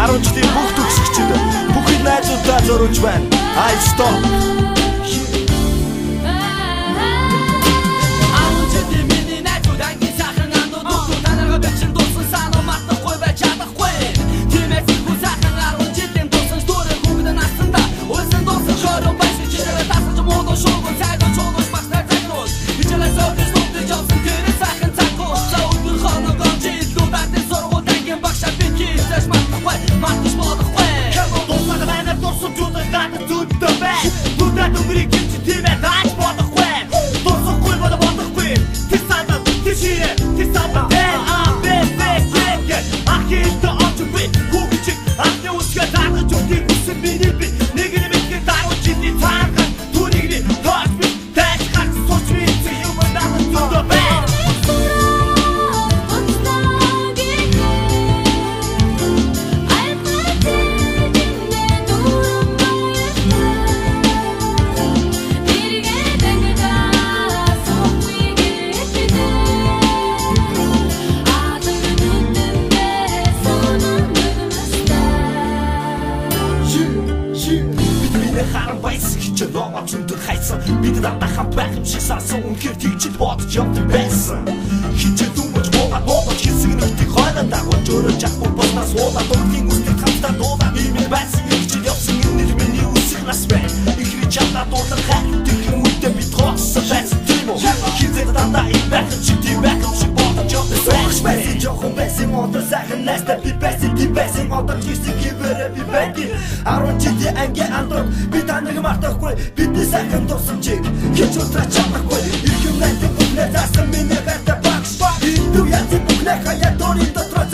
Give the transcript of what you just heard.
10 жилийн бүх төгсөгчд бүхэл найзуудаа зориулж байна. I stop. Харан байсан хичээл овооч өндөр хайсан бид дандаа хам байх юм шиг сансан үнэхээр тэгчил бодож явдаг байсан хичээл дүмж боогод хэсэг нэгтийг хойлон дагуулж өөрөө жахгүй болнаас уулаад урдын үстэй хамтдаа дуулаад ийм байсан хичээл явсан энэ миний үсэг нас байна ихрий чамдаа дуулах хайртай юм үедээ бид тооцсон байсан тийм үү хизээд дандаа ийм байх шиг тийм байх шиг бодож явдаг байсан жоохон байсан модер сайхан найстай би байсан тийм байсан одоо хэсэг хивэрэ би байдаг 10 жилийн анги андор би таныг мартахгүй бидний сайхан дурсамжийг хийж утраач чадахгүй их юм найдах бүхнээ заасан миний гартаа багш энэ дүү яцсан бүхнээ хаяа дөрийн дотор